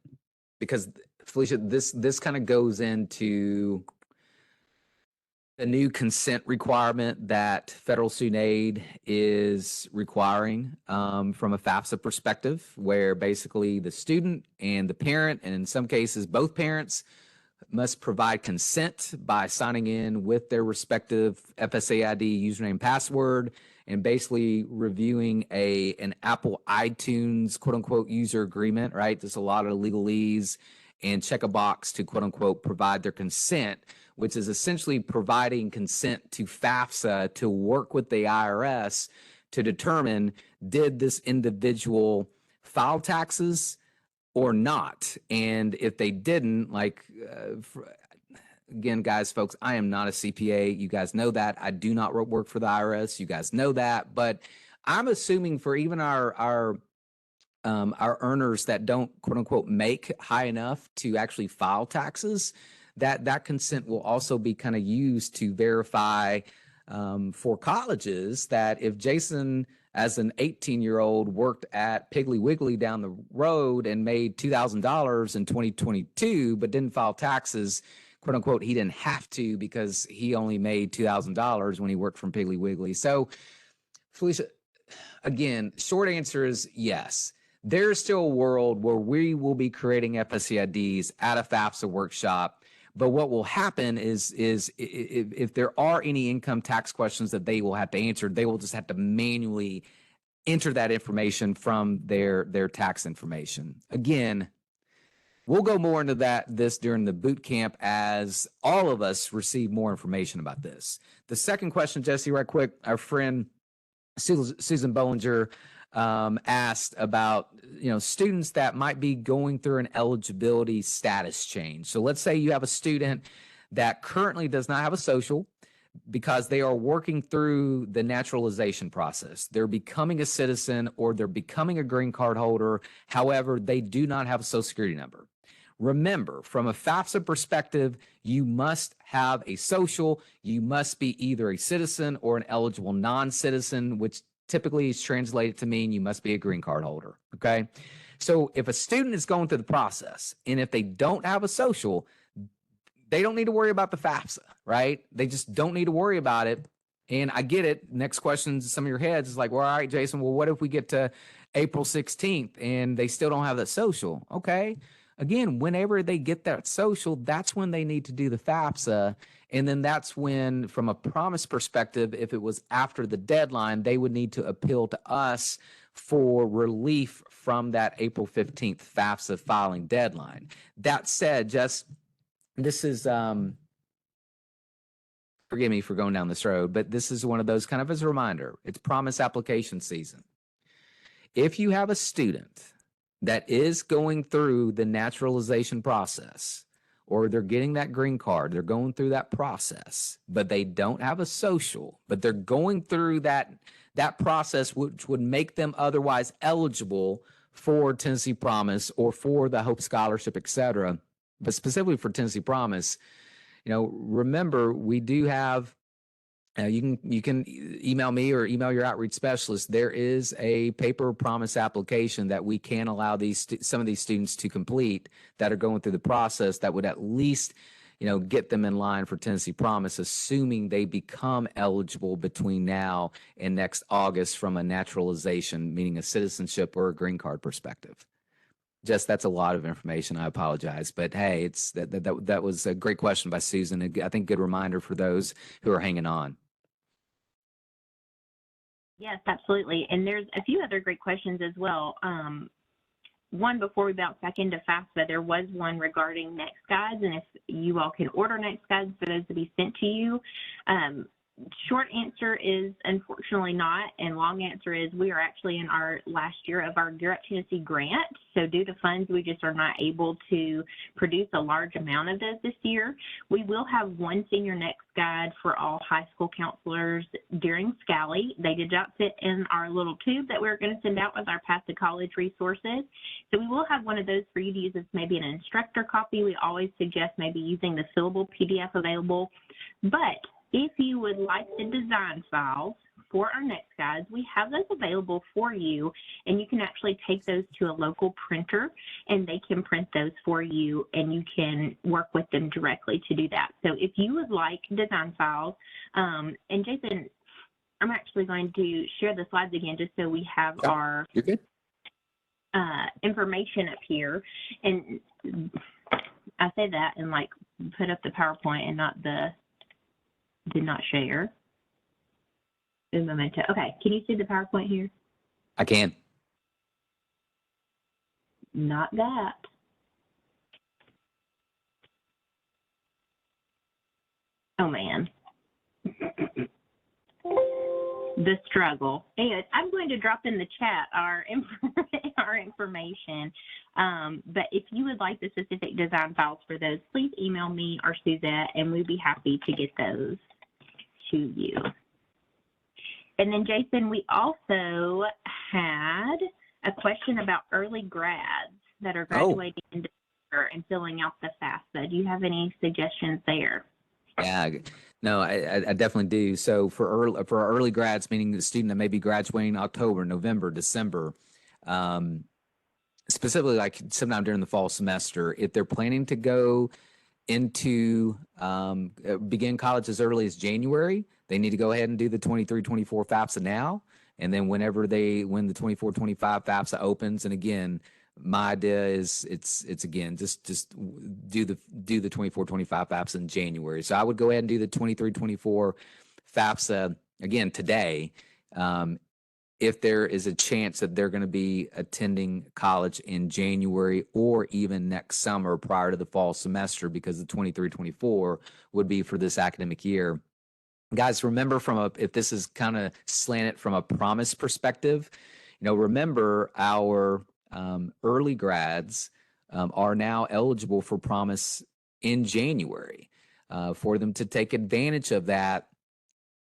because, Felicia, this kind of goes into the new consent requirement that federal student aid is requiring from a FAFSA perspective, where basically the student and the parent, and in some cases both parents, must provide consent by signing in with their respective FAFSA ID username password and basically reviewing an Apple iTunes quote unquote user agreement, right? There's a lot of legalese, and check a box to quote unquote provide their consent, which is essentially providing consent to FAFSA to work with the IRS to determine, did this individual file taxes or not? And if they didn't, like, again, guys, folks, I am not a CPA. You guys know that. I do not work for the IRS. You guys know that. But I'm assuming for even our earners that don't, quote unquote, make high enough to actually file taxes, that consent will also be kind of used to verify for colleges that if Jason, as an 18-year-old, worked at Piggly Wiggly down the road and made $2,000 in 2022, but didn't file taxes, quote unquote, he didn't have to because he only made $2,000 when he worked from Piggly Wiggly. So, Felicia, again, short answer is yes. There's still a world where we will be creating FAFSA IDs at a FAFSA workshop. But what will happen is if there are any income tax questions that they will have to answer, they will just have to manually enter that information from their tax information. Again, We'll go more into this during the boot camp as all of us receive more information about this. The second question, Jessie, right quick, our friend Susan Bollinger asked about, students that might be going through an eligibility status change. So let's say you have a student that currently does not have a social because they are working through the naturalization process. They're becoming a citizen or they're becoming a green card holder. However, they do not have a social security number. Remember, from a FAFSA perspective, you must have a social. You must be either a citizen or an eligible non-citizen, which typically is translated to mean you must be a green card holder, okay? So if a student is going through the process and if they don't have a social, they don't need to worry about the FAFSA, right? They just don't need to worry about it. And I get it. Next question, some of your heads is like, well, all right, Jason, well, what if we get to April 16th and they still don't have that social? Okay. Again, whenever they get that social, that's when they need to do the FAFSA. And then that's when, from a promise perspective, if it was after the deadline, they would need to appeal to us for relief from that April 15th FAFSA filing deadline. That said, this is, forgive me for going down this road, but this is one of those kind of as a reminder, it's promise application season. If you have a student that is going through the naturalization process, or they're getting that green card, they're going through that process, but they don't have a social, but they're going through that process, which would make them otherwise eligible for Tennessee Promise or for the Hope Scholarship, et cetera. But specifically for Tennessee Promise, remember, we do have, you can email me or email your outreach specialist. There is a paper promise application that we can allow some of these students to complete that are going through the process that would at least, get them in line for Tennessee Promise, assuming they become eligible between now and next August from a naturalization, meaning a citizenship or a green card perspective. That's a lot of information. I apologize, but hey, that was a great question by Susan. I think good reminder for those who are hanging on. Yes, absolutely. And there's a few other great questions as well. One, before we bounce back into FAFSA, there was one regarding next guides, and if you all can order next guides for those to be sent to you. Short answer is unfortunately not, and long answer is we are actually in our last year of our Gear Up Tennessee grant. So due to funds, we just are not able to produce a large amount of those this year. We will have one senior next guide for all high school counselors during Scally. They did not fit in our little tube that we're going to send out with our Path to College resources. So we will have one of those for you to use as maybe an instructor copy. We always suggest maybe using the fillable PDF available. But if you would like the design files for our next guides, we have those available for you, and you can actually take those to a local printer and they can print those for you, and you can work with them directly to do that. So if you would like design files, and Jason, I'm actually going to share the slides again just so we have our You're good. Information up here. And I say that and like put up the PowerPoint and not the did not share. Un momento. Okay, can you see the PowerPoint here? I can. Not that. Oh man. The struggle. Anyway, I'm going to drop in the chat our information. But if you would like the specific design files for those, please email me or Suzette, and we'd be happy to get those to you. And then, Jason, we also had a question about early grads that are graduating in December and filling out the FAFSA. Do you have any suggestions there? Yeah, no, I definitely do. So for early grads, meaning the student that may be graduating October, November, December, specifically like sometime during the fall semester, if they're planning to go into begin college as early as January, they need to go ahead and do the 23-24 FAFSA now. And then when the 24-25 FAFSA opens, and again, my idea is it's again just do the 24-25 FAFSA in January. So I would go ahead and do the 23-24 FAFSA again today. if there is a chance that they're going to be attending college in January or even next summer prior to the fall semester, because the 23-24 would be for this academic year. Guys, remember if this is kind of slanted from a promise perspective, remember our early grads are now eligible for promise in January. For them to take advantage of that,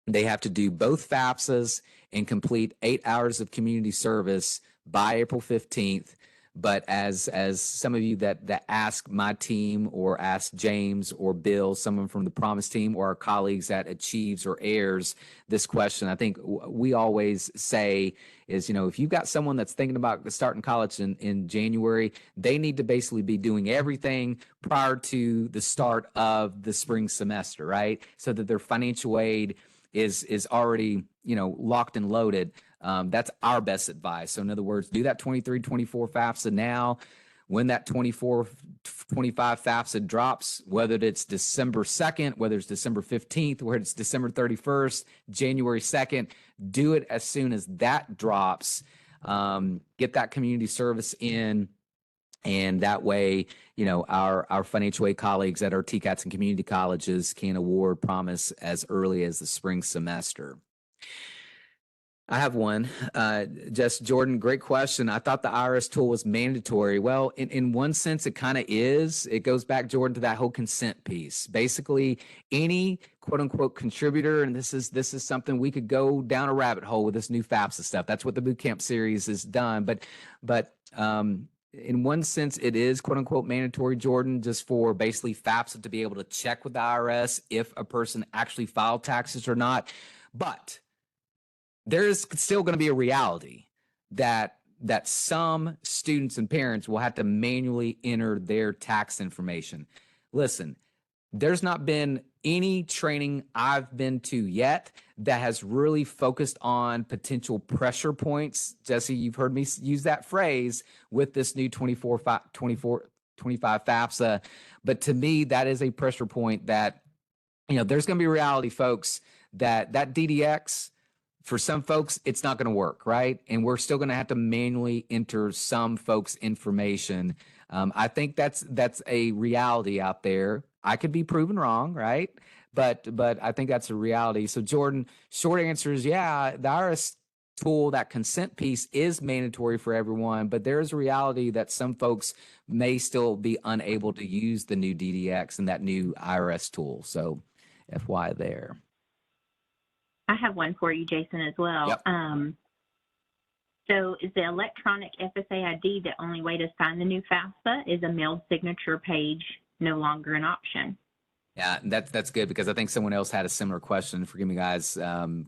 they have to do both FAFSAs and complete 8 hours of community service by April 15th. But as some of you that ask my team or ask James or Bill, someone from the Promise team, or our colleagues at Achieves or Airs this question, I think we always say is, if you've got someone that's thinking about starting college in January, they need to basically be doing everything prior to the start of the spring semester, right? So that their financial aid is already, locked and loaded. That's our best advice. So in other words, do that 23-24 FAFSA now. When that 24-25 FAFSA drops, whether it's December 2nd, whether it's December 15th, whether it's December 31st, January 2nd, do it as soon as that drops. Get that community service in. And that way, our financial aid colleagues at our TCATs and community colleges can award promise as early as the spring semester. I have one. Jordan, great question. I thought the IRS tool was mandatory. Well, in one sense, it kind of is. It goes back, Jordan, to that whole consent piece. Basically, any quote unquote contributor, and this is something we could go down a rabbit hole with this new FAFSA stuff. That's what the bootcamp series has done. But in one sense, it is quote unquote mandatory, Jordan, just for basically FAFSA to be able to check with the IRS if a person actually filed taxes or not. But there is still going to be a reality that some students and parents will have to manually enter their tax information. Listen, there's not been any training I've been to yet that has really focused on potential pressure points. Jessie, you've heard me use that phrase with this new 25 FAFSA. But to me, that is a pressure point that, there's going to be reality, folks, that DDX, for some folks, it's not going to work, right? And we're still going to have to manually enter some folks' information. I think that's a reality out there. I could be proven wrong, right? But I think that's a reality. So Jordan, short answer is, yeah, the IRS tool, that consent piece is mandatory for everyone, but there is a reality that some folks may still be unable to use the new DDX and that new IRS tool. So FY there. I have one for you, Jason, as well. Yep. So is the electronic FSA ID the only way to sign the new FAFSA? Is a mailed signature page no longer an option? Yeah, that's good, because I think someone else had a similar question. Forgive me, guys.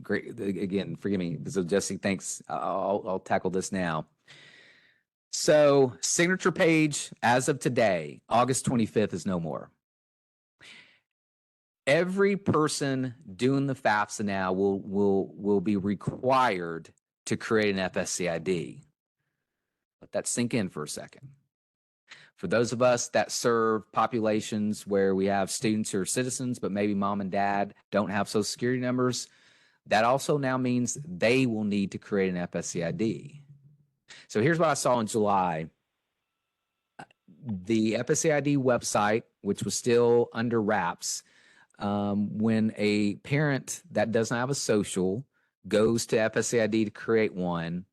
Great. Again, forgive me. So Jessie, thanks. I'll tackle this now. So signature page as of today, August 25th, is no more. Every person doing the FAFSA now will be required to create an FSC ID. Let that sink in for a second. For those of us that serve populations where we have students who are citizens, but maybe mom and dad don't have Social Security numbers, that also now means they will need to create an FSC ID. So here's what I saw in July. The FSC ID website, which was still under wraps, when a parent that doesn't have a social goes to FSA ID to create one,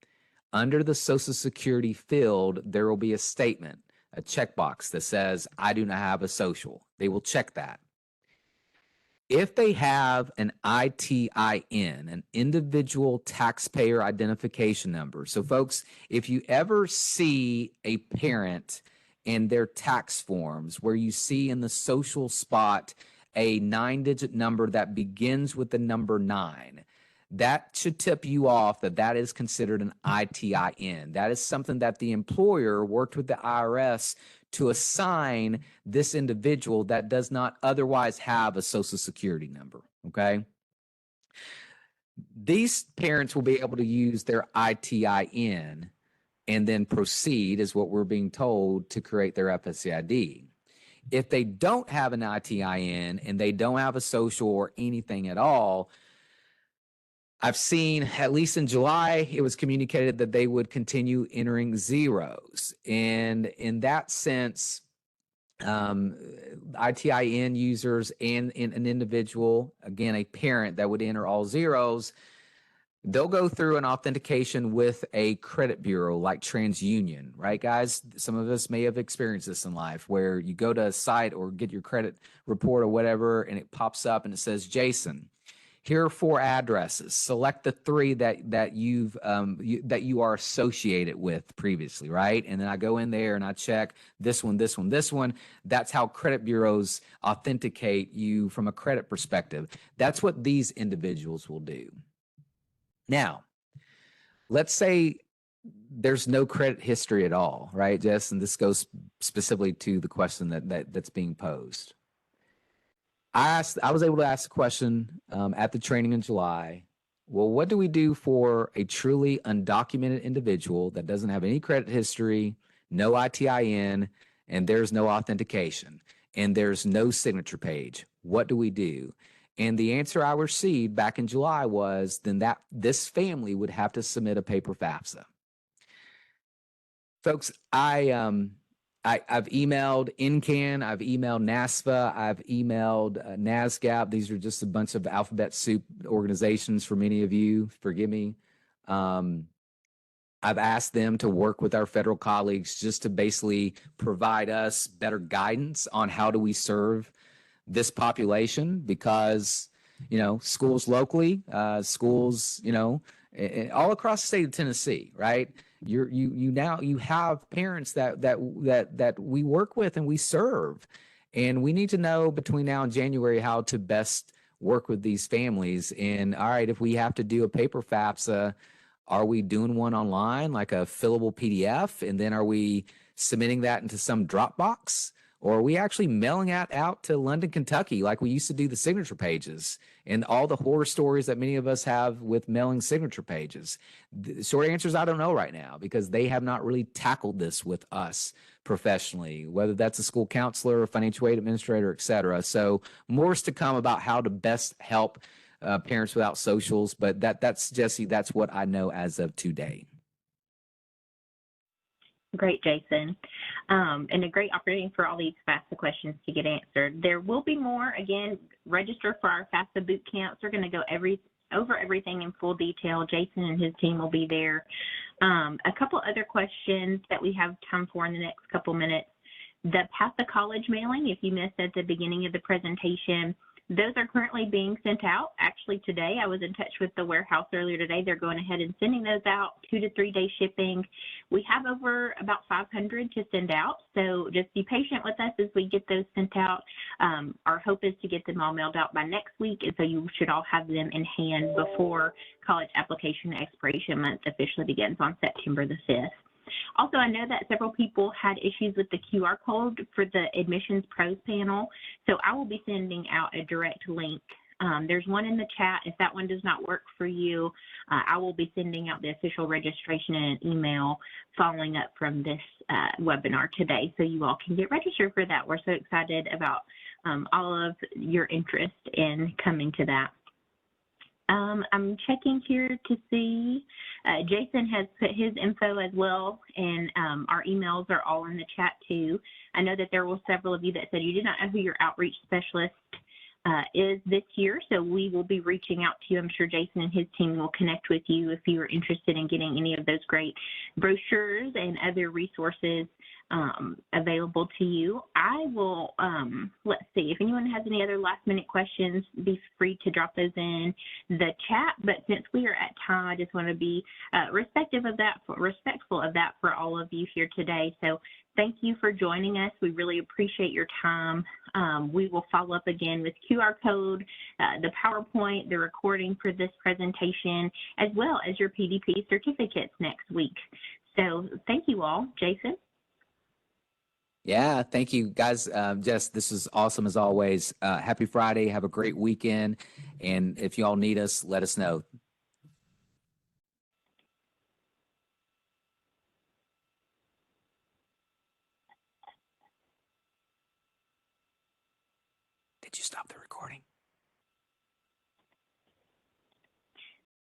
under the Social Security field, there will be a statement, a checkbox that says, I do not have a social. They will check that. If they have an ITIN, an individual taxpayer identification number. So folks, if you ever see a parent in their tax forms where you see in the social spot a 9-digit number that begins with the number 9, that should tip you off that is considered an ITIN. That is something that the employer worked with the IRS to assign this individual that does not otherwise have a Social Security number, okay? These parents will be able to use their ITIN and then proceed, is what we're being told, to create their FSC ID. If they don't have an ITIN and they don't have a social or anything at all, I've seen, at least in July, it was communicated that they would continue entering zeros. And in that sense, ITIN users and an individual, again, a parent that would enter all zeros, they'll go through an authentication with a credit bureau like TransUnion, right, guys? Some of us may have experienced this in life where you go to a site or get your credit report or whatever, and it pops up and it says, Jason, here are 4 addresses. Select the 3 that you are associated with previously, right? And then I go in there and I check this one, this one, this one. That's how credit bureaus authenticate you from a credit perspective. That's what these individuals will do. Now, let's say there's no credit history at all, right, Jess? And this goes specifically to the question that's being posed. I was able to ask the question at the training in July. Well, what do we do for a truly undocumented individual that doesn't have any credit history, no ITIN, and there's no authentication, and there's no signature page? What do we do? And the answer I received back in July was then that this family would have to submit a paper FAFSA. Folks, I've emailed NCAN, I've emailed NASPA, I've emailed NASGAP. These are just a bunch of alphabet soup organizations for many of you. Forgive me. I've asked them to work with our federal colleagues just to basically provide us better guidance on how do we serve this population, because, schools locally, schools, all across the state of Tennessee, right? You have parents that we work with and we serve, and we need to know between now and January how to best work with these families. And all right, if we have to do a paper FAFSA, are we doing one online, like a fillable PDF, and then are we submitting that into some Dropbox? Or are we actually mailing it out to London, Kentucky, like we used to do the signature pages and all the horror stories that many of us have with mailing signature pages? The short answer is I don't know right now, because they have not really tackled this with us professionally, whether that's a school counselor, financial aid administrator, et cetera. So more is to come about how to best help parents without socials. But that's Jessie, that's what I know as of today. Great, Jason. And a great opportunity for all these FAFSA questions to get answered. There will be more. Again, register for our FAFSA boot camps. We're going to go over everything in full detail. Jason and his team will be there. A couple other questions that we have time for in the next couple minutes. The FAFSA college mailing, if you missed at the beginning of the presentation, those are currently being sent out. Actually, today I was in touch with the warehouse earlier today. They're going ahead and sending those out, 2 to 3 day shipping. We have over about 500 to send out, so just be patient with us as we get those sent out. Our hope is to get them all mailed out by next week, and so you should all have them in hand before college application expiration month officially begins on September the 5th. Also, I know that several people had issues with the QR code for the admissions pros panel, so I will be sending out a direct link. There's one in the chat. If that one does not work for you, I will be sending out the official registration in an email following up from this webinar today, so you all can get registered for that. We're so excited about all of your interest in coming to that. I'm checking here to see, Jason has put his info as well, and our emails are all in the chat too. I know that there were several of you that said you did not know who your outreach specialist is this year, so we will be reaching out to you. I'm sure Jason and his team will connect with you if you are interested in getting any of those great brochures and other resources available to you. I will, let's see, if anyone has any other last minute questions, be free to drop those in the chat. But since we are at time, I just want to be respectful of that for all of you here today. So thank you for joining us. We really appreciate your time. We will follow up again with QR code, the PowerPoint, the recording for this presentation, as well as your PDP certificates next week. So thank you all. Jason? Yeah, thank you, guys. Jess, this is awesome as always. Happy Friday. Have a great weekend. And if you all need us, let us know. Did you stop the recording?